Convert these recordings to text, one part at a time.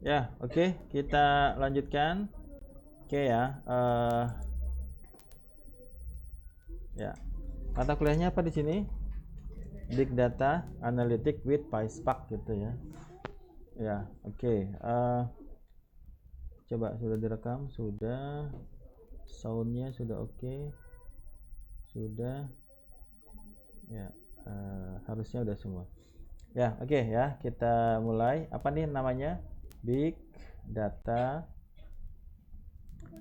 Ya, oke, kita lanjutkan. Oke ya, ya. Mata kuliahnya apa di sini? Big Data Analytics with PySpark gitu ya. Ya, oke. Coba sudah direkam, sudah. Soundnya sudah oke, sudah. Ya, harusnya udah semua. Ya, oke ya. Kita mulai. Apa nih namanya? Big Data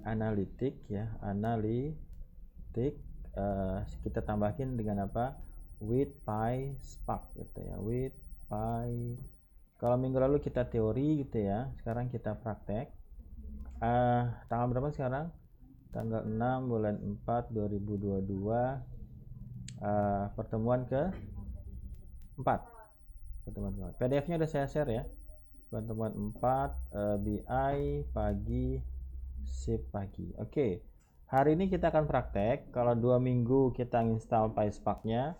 Analytics ya, Analytics. Kita tambahin dengan apa? With PySpark gitu ya, with Py. Kalau minggu lalu kita teori gitu ya, sekarang kita praktek. Tanggal berapa sekarang? Tanggal 6 bulan 4 2022. Pertemuan ke 4. Pertemuan ke 4. PDF-nya udah saya share ya. Pertemuan 4, BI pagi, sip pagi. Oke. Hari ini kita akan praktek. Kalau 2 minggu kita install PySpark-nya.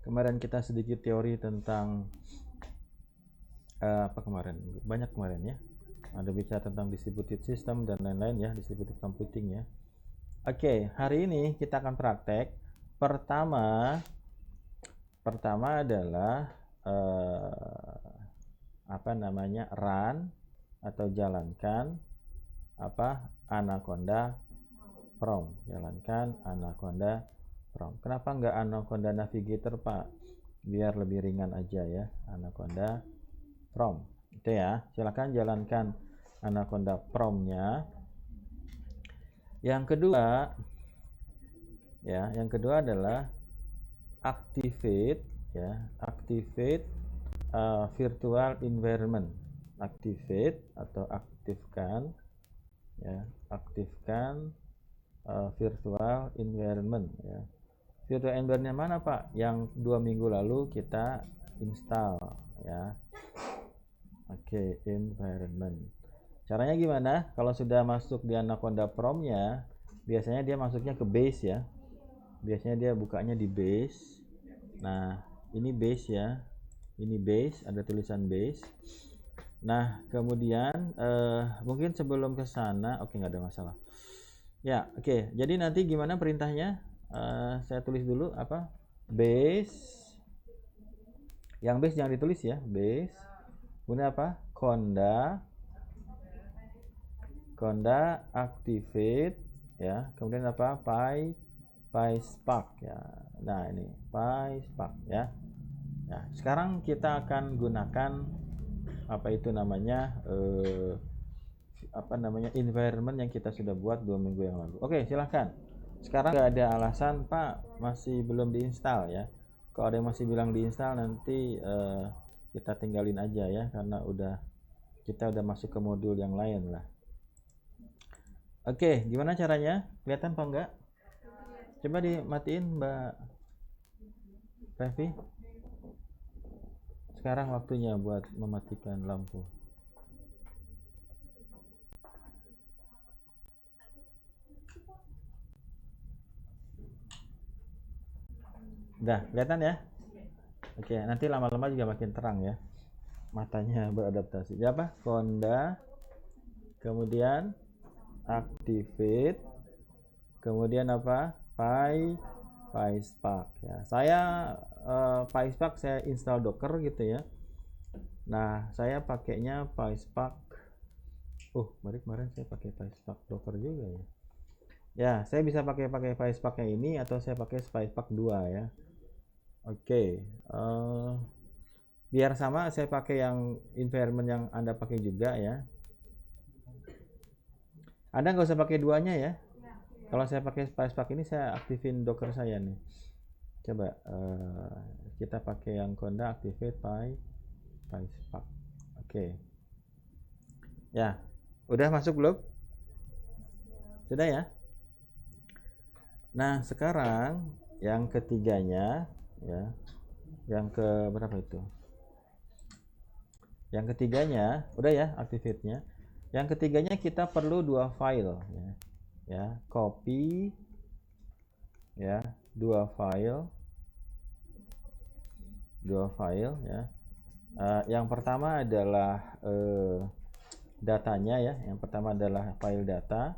Kemarin kita sedikit teori tentang apa kemarin? Banyak kemarin ya. Ada bicara tentang distributed system dan lain-lain ya, distributed computing ya. Oke, hari ini kita akan praktek. Pertama adalah apa namanya? Run atau jalankan apa? Anaconda Prom. Jalankan Anaconda Prom. Kenapa nggak Anaconda Navigator, Pak? Biar lebih ringan aja ya, Anaconda Prom. Itu ya. Silakan jalankan Anaconda Promnya. Yang kedua adalah activate virtual environment. Activate atau aktifkan virtual environment ya. Virtual environment mana Pak? Yang 2 minggu lalu kita install ya. Oke, environment. Caranya gimana? Kalau sudah masuk di Anaconda Promnya, biasanya dia masuknya ke base ya. Biasanya dia bukanya di base. Nah, ini base ya. Ini base, ada tulisan base. Nah, kemudian mungkin sebelum ke sana, oke nggak ada masalah. Ya, oke. Jadi nanti gimana perintahnya? Saya tulis dulu apa? Base. Yang base jangan ditulis ya, base. Kemudian apa? Conda activate ya. Kemudian apa? PySpark ya. Nah, ini PySpark ya. Nah, sekarang kita akan gunakan apa itu namanya environment yang kita sudah buat 2 minggu yang lalu. Oke, silahkan. Sekarang nggak ada alasan Pak masih belum diinstal ya. Kalau ada yang masih bilang diinstal nanti kita tinggalin aja ya, karena kita udah masuk ke modul yang lain lah. Oke, gimana caranya? Kelihatan apa enggak? Coba dimatiin Mbak Revi. Sekarang waktunya buat mematikan lampu. Udah, kelihatan ya? Oke, nanti lama-lama juga makin terang ya. Matanya beradaptasi. Ya apa? Conda, kemudian activate, kemudian apa? PySpark ya. Saya PySpark saya install Docker gitu ya. Nah, saya pakainya PySpark. Kemarin saya pakai PySpark Docker juga ya. Ya, saya bisa pakai PySpark yang ini atau saya pakai PySpark 2 ya. Oke. Biar sama saya pakai yang environment yang Anda pakai juga ya. Anda nggak usah pakai duanya ya. Kalau saya pakai PySpark ini saya aktifin Docker saya nih. Coba kita pakai yang Conda activate PySpark. Oke. Ya, udah masuk belum? Sudah ya. Nah, sekarang yang ketiganya ya. Yang ke berapa itu? Yang ketiganya, udah ya activate-nya. Yang ketiganya kita perlu 2 file ya. Ya, copy ya, 2 file ya. Yang pertama adalah datanya ya. Yang pertama adalah file data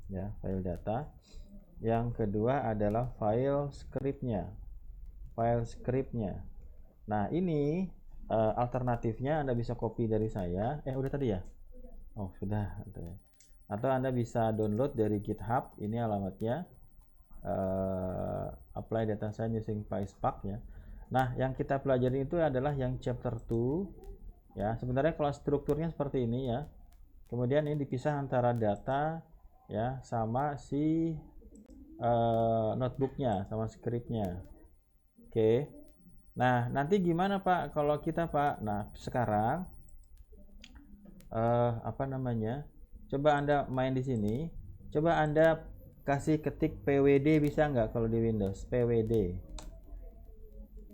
ya, file data. Yang kedua adalah file scriptnya. Nah, ini alternatifnya Anda bisa copy dari saya. Udah tadi ya? Oh, sudah. Atau Anda bisa download dari GitHub. Ini alamatnya. Apply data science using PySpark ya. Nah, yang kita pelajari itu adalah yang chapter 2 ya. Sebenarnya kalau strukturnya seperti ini ya. Kemudian ini dipisah antara data ya sama si notebooknya sama scriptnya. Oke. Nah, nanti gimana Pak kalau kita Pak? Nah, sekarang apa namanya? Coba Anda main di sini. Coba Anda kasih ketik PWD, bisa nggak kalau di Windows? PWD.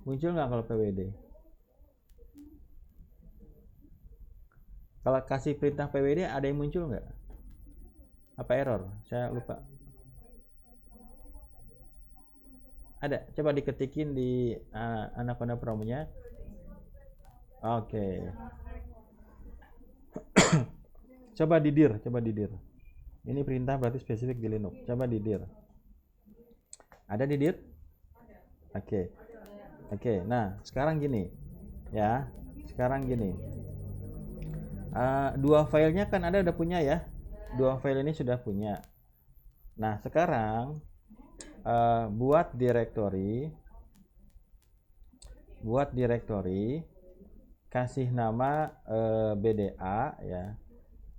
Muncul nggak kalau PWD? Kalau kasih perintah PWD ada yang muncul nggak? Apa error? Saya lupa. Ada. Coba diketikin di Anaconda Promo-nya. Oke. Coba di dir. Ini perintah berarti spesifik di Linux. Coba di dir. Ada di dir? Oke. Nah, sekarang gini. Ya. Dua filenya kan Anda udah punya ya. Dua file ini sudah punya. Nah, sekarang buat directory kasih nama BDA ya.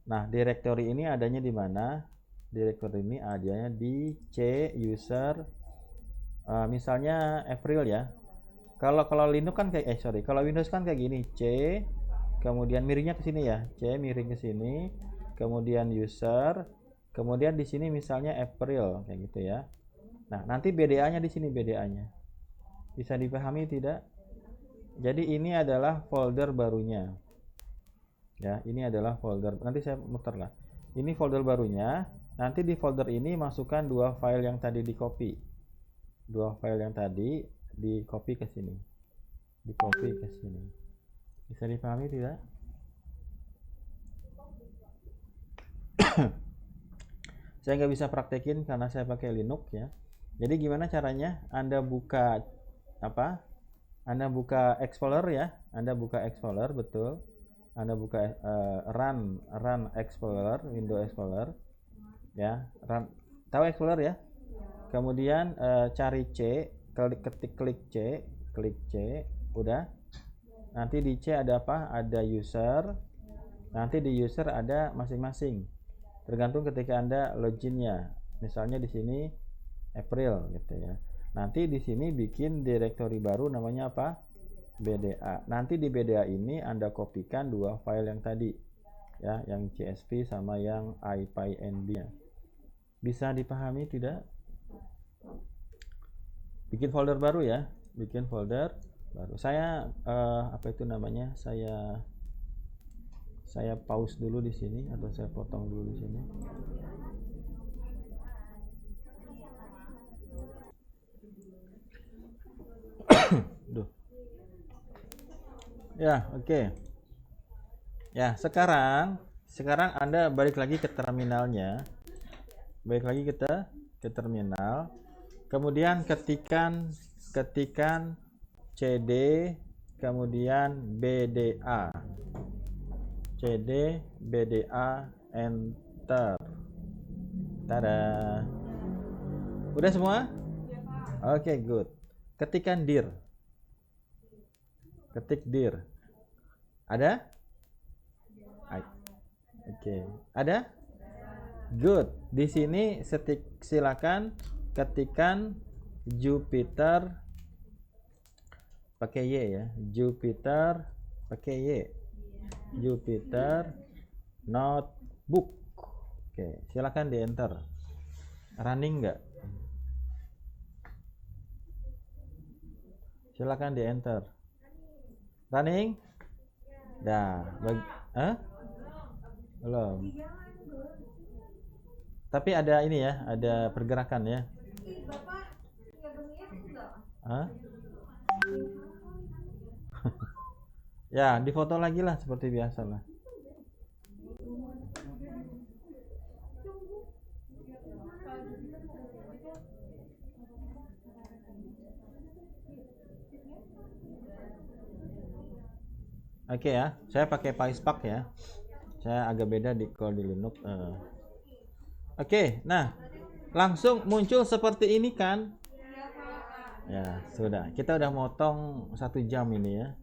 Nah, directory ini adanya di mana? Directory ini adanya di C user misalnya April ya. Kalau Linux kan kayak kalau Windows kan kayak gini, C kemudian miringnya ke sini ya. C miring ke sini, kemudian user, kemudian di sini misalnya April kayak gitu ya. Nah, nanti BDA-nya di sini BDA-nya. Bisa dipahami tidak? Jadi ini adalah folder barunya. Ya, ini adalah folder. Nanti saya muter lah. Ini folder barunya. Nanti di folder ini masukkan dua file yang tadi di copy. Di copy ke sini. Bisa dipahami tidak? Saya nggak bisa praktekin karena saya pakai Linux ya. Jadi gimana caranya? Anda buka apa? Anda buka Explorer ya. Betul. Anda buka run Explorer, Windows Explorer ya. Tahu Explorer ya? Kemudian cari C, klik C, udah. Nanti di C ada apa? Ada user. Nanti di user ada masing-masing. Tergantung ketika Anda loginnya. Misalnya di sini April gitu ya. Nanti di sini bikin directory baru namanya apa? BDA. Nanti di BDA ini Anda kopikan dua file yang tadi ya, yang CSV sama yang IPyNB. Bisa dipahami tidak? Bikin folder baru ya, Saya apa itu namanya? Saya pause dulu di sini atau saya potong dulu di sini. Duh. Ya, oke. Ya, sekarang Anda balik lagi ke terminalnya. Ke terminal. Kemudian ketikan CD kemudian BDA. Enter. Tada. Udah semua? Oke, good. Ketik dir. Ada? Oke. Ada? Good. Di sini silakan ketikan Jupyter pakai Y ya. Jupyter pakai Y. Jupyter notebook. Oke, silakan di enter. Running enggak? Silakan di enter. Running? Belum. Tapi ada ini ya, ada pergerakan ya. Ya, difoto lagi lah seperti biasa lah. Oke ya, saya pakai PySpark ya. Saya agak beda kalau di Linux. Oke, nah langsung muncul seperti ini kan? Ya sudah, kita udah motong 1 jam ini ya.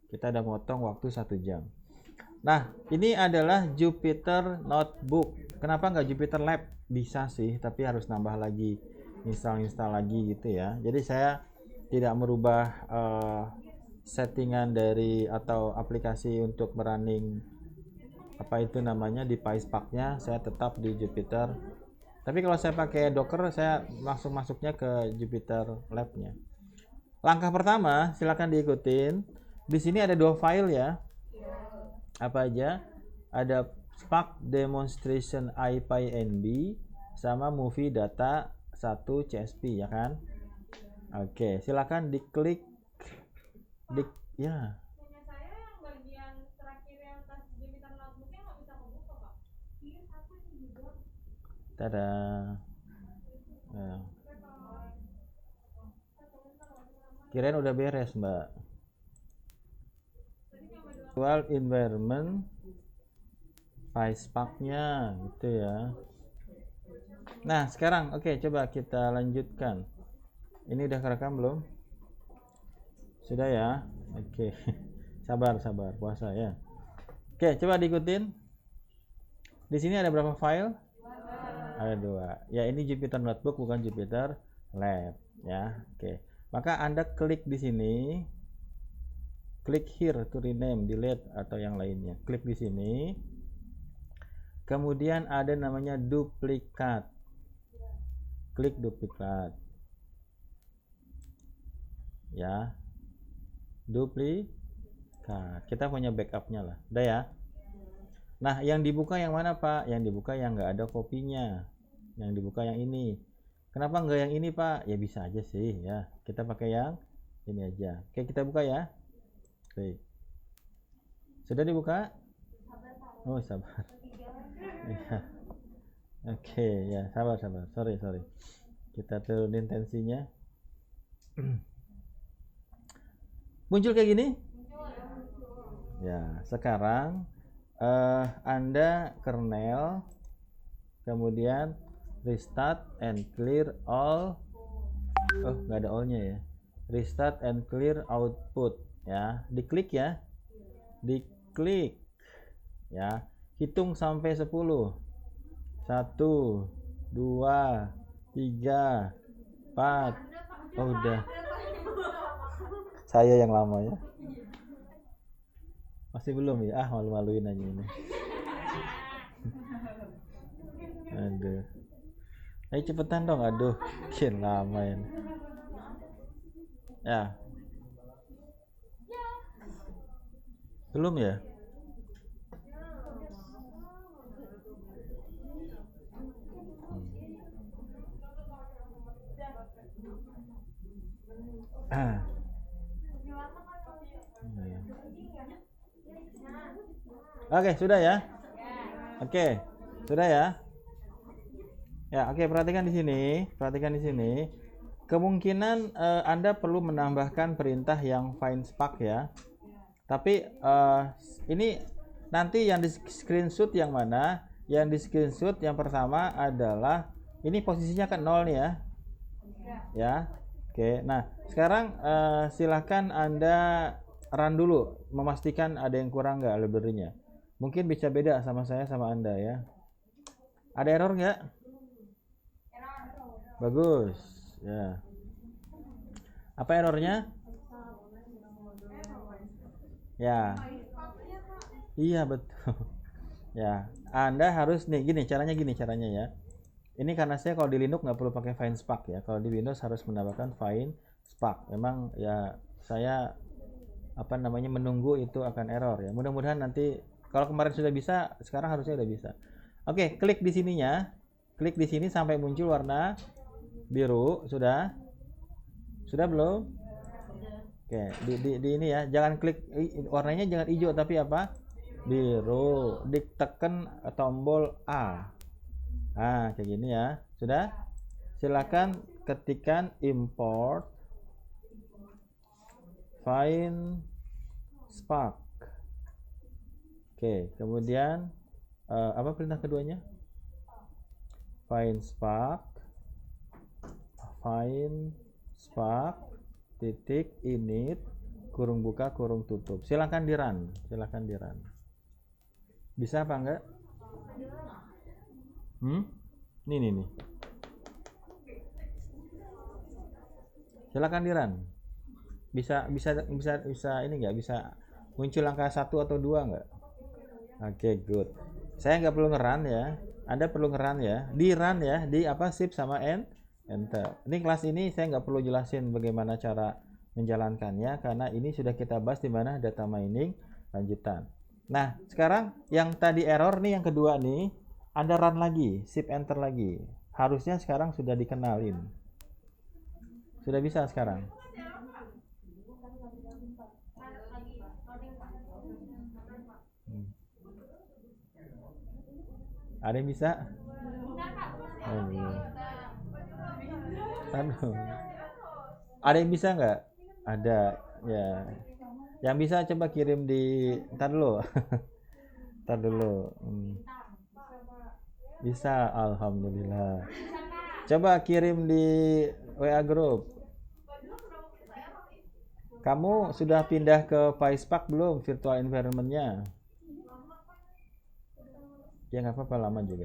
Kita udah motong waktu 1 jam. Nah, ini adalah Jupyter Notebook. Kenapa nggak Jupyter Lab? Bisa sih, tapi harus nambah lagi, install lagi gitu ya. Jadi saya tidak merubah settingan dari atau aplikasi untuk running apa itu namanya di PySpark-nya, saya tetap di Jupyter. Tapi kalau saya pakai Docker, saya langsung masuknya ke Jupyter Lab-nya. Langkah pertama, silakan diikutin. Di sini ada 2 file ya. Apa aja? Ada Spark Demonstration IPyNB sama Movie Data 1 CSV ya kan? Oke, silakan diklik ya. Punya saya yang bagian terakhir yang tas Jupyter Notebook-nya nggak bisa kebuka, Pak. Iya, aku ini juga. Tada. Ya. Kirain udah beres, Mbak. Virtual environment PySpark-nya gitu ya. Nah, sekarang oke, coba kita lanjutkan. Ini udah kerekam belum? Sudah ya? Oke. Sabar, puasa ya. Oke, coba diikutin. Di sini ada berapa file? Ada 2. Ya, ini Jupyter Notebook bukan Jupyter Lab ya. Oke. Maka Anda klik di sini. Klik here to rename, delete atau yang lainnya. Klik di sini. Kemudian ada namanya duplikat. Klik duplikat. Ya. Duplikat. Kita punya backupnya lah. Udah ya? Nah, yang dibuka yang mana, Pak? Yang dibuka yang nggak ada kopinya. Yang dibuka yang ini. Kenapa nggak yang ini, Pak? Ya bisa aja sih ya. Kita pakai yang ini aja. Oke, kita buka ya. Oke. Sudah dibuka? Oh, sabar. Ya. Oke, ya, sabar. Sorry. Kita turunin tensinya. Muncul kayak gini? Ya, sekarang Anda kernel, kemudian restart and clear all. Oh, nggak ada all-nya ya. Restart and clear output ya. Diklik ya. Diklik. Ya. Hitung sampai 10. 1 2 3 4. Oh, udah. Saya yang lama ya. Masih belum ya? Malu-maluin aja ini. Aduh. Ayo cepetan dong, aduh. Makin lama ini. Ya. Belum ya? Oke, sudah ya? Oke, sudah ya? Ya, oke, perhatikan di sini. Kemungkinan Anda perlu menambahkan perintah yang find spark ya. Tapi ini nanti yang di screenshot yang mana? Yang di screenshot yang pertama adalah ini posisinya kan 0 nih ya. Ya. Oke, nah sekarang silahkan Anda run dulu, memastikan ada yang kurang nggak library-nya. Mungkin bisa beda sama saya sama Anda ya. Ada error nggak? Bagus. Ya. Apa errornya? Ya. Iya betul. Ya. Anda harus nih gini caranya ya. Ini karena saya kalau di Linux nggak perlu pakai find spark ya. Kalau di Windows harus menambahkan find spark. Memang ya saya menunggu itu akan error ya. Mudah-mudahan nanti kalau kemarin sudah bisa, sekarang harusnya udah bisa. Oke, klik di sininya. Klik di sini sampai muncul warna biru. Sudah? Sudah belum? Oke, di ini ya, jangan klik warnanya jangan hijau tapi apa? Biru. Ditekan tombol A. Nah, kayak gini ya. Sudah? Silakan ketikkan import find spark. Oke, kemudian apa perintah keduanya? Find spark titik init kurung buka kurung tutup. Silakan di run. Bisa apa enggak? Nih. Silakan di run. Bisa ini enggak? Bisa muncul angka 1 atau 2 enggak? Oke, good. Saya nggak perlu ngeran ya. Anda perlu ngeran ya. Di run ya, di apa shift sama enter. Ini kelas ini saya nggak perlu jelasin bagaimana cara menjalankannya karena ini sudah kita bahas di mana data mining lanjutan. Nah, sekarang yang tadi error nih yang kedua nih, Anda run lagi, shift enter lagi. Harusnya sekarang sudah dikenalin. Sudah bisa sekarang. Ada yang bisa? Oh, belum. Ada yang bisa nggak? Ada ya. Yang bisa coba kirim di ntar dulu. Ntar dulu. Bisa, alhamdulillah. Coba kirim di WA group. Kamu sudah pindah ke PySpark belum virtual environment-nya? Ya nggak apa-apa, lama juga.